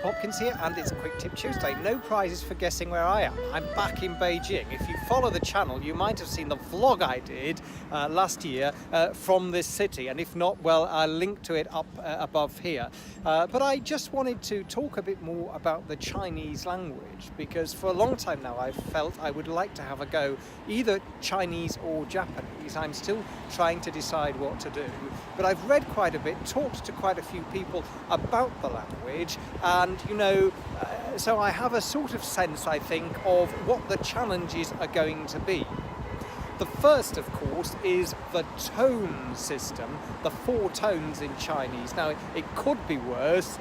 Gareth Popkins here, and it's Quick Tip Tuesday. No prizes for guessing where I am. I'm back in Beijing. If you follow the channel, you might have seen the vlog I did last year from this city, and if not, well, I'll link to it up above here. But I just wanted to talk a bit more about the Chinese language, because for a long time now I've felt I would like to have a go either Chinese or Japanese. I'm still trying to decide what to do, but I've read quite a bit, talked to quite a few people about the language, and so I have a sort of sense, I think, of what the challenges are going to be. The first, of course, is the tone system, the 4 tones in Chinese. Now, it could be worse.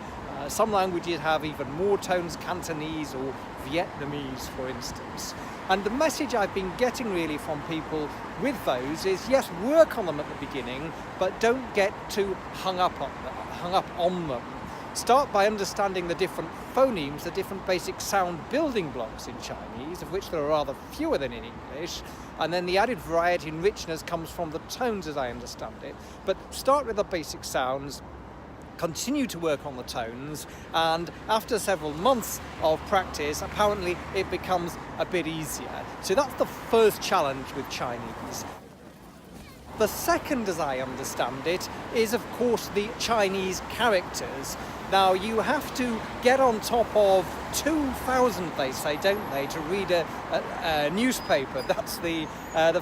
Some languages have even more tones, Cantonese or Vietnamese, for instance. And the message I've been getting really from people with those is, yes, work on them at the beginning, but don't get too hung up on them. Start by understanding the different phonemes, the different basic sound building blocks in Chinese, of which there are rather fewer than in English, and then the added variety and richness comes from the tones as I understand it. But start with the basic sounds, continue to work on the tones, and after several months of practice, apparently it becomes a bit easier. So that's the first challenge with Chinese. The second, as I understand it, is of course the Chinese characters. Now, you have to get on top of 2,000, they say, don't they, to read a newspaper. That's the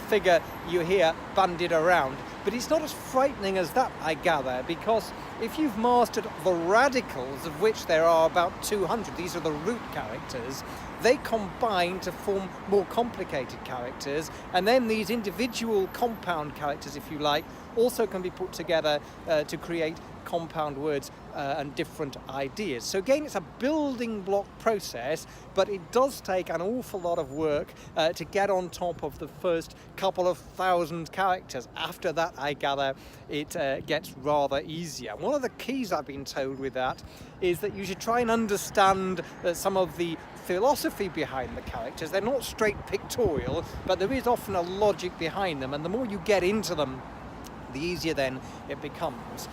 figure you hear bandied around. But it's not as frightening as that, I gather, because if you've mastered the radicals, of which there are about 200, these are the root characters, they combine to form more complicated characters, and then these individual compound characters, if you like, also can be put together to create compound words and different ideas. So again, it's a building block process, but it does take an awful lot of work to get on top of the first couple of thousand characters. After that, I gather, it gets rather easier. One of the keys I've been told with that is that you should try and understand some of the philosophy behind the characters. They're not straight pictorial, but there is often a logic behind them, and the more you get into them, the easier then it becomes.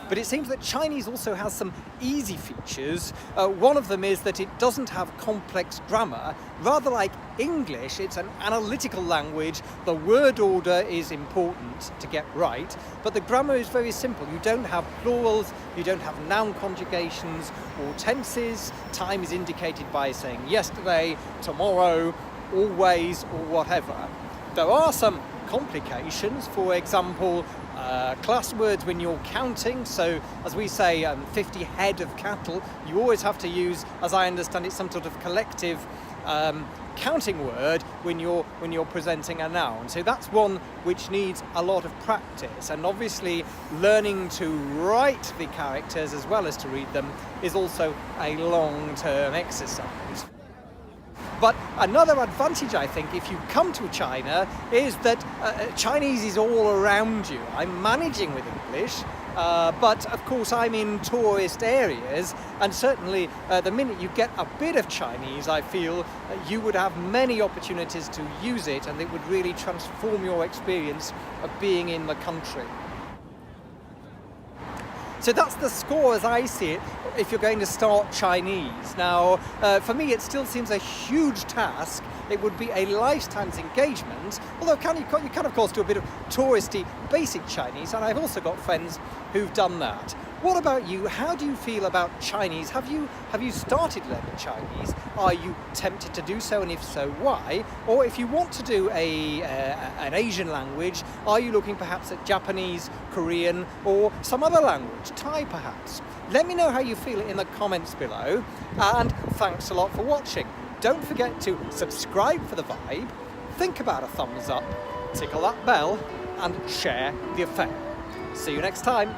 But it seems that Chinese also has some easy features. One of them is that it doesn't have complex grammar. Rather like English, it's an analytical language. The word order is important to get right, but the grammar is very simple. You don't have plurals, you don't have noun conjugations or tenses. Time is indicated by saying yesterday, tomorrow, always, or whatever. There are some complications, for example, class words when you're counting. So as we say, 50 head of cattle, you always have to use, as I understand it, some sort of collective counting word when you're presenting a noun. So that's one which needs a lot of practice, and obviously learning to write the characters as well as to read them is also a long-term exercise. But another advantage, I think, if you come to China, is that Chinese is all around you. I'm managing with English, but of course I'm in tourist areas, and certainly the minute you get a bit of Chinese, I feel you would have many opportunities to use it, and it would really transform your experience of being in the country. So that's the score as I see it if you're going to start Chinese. Now, for me, it still seems a huge task. It would be a lifetime's engagement, although you can of course do a bit of touristy basic Chinese, and I've also got friends who've done that. What about you? How do you feel about Chinese? Have you started learning Chinese? Are you tempted to do so, and if so, why? Or if you want to do an Asian language, are you looking perhaps at Japanese, Korean, or some other language, Thai perhaps? Let me know how you feel in the comments below, and thanks a lot for watching. Don't forget to subscribe for the vibe, think about a thumbs up, tickle that bell, and share the affair. See you next time.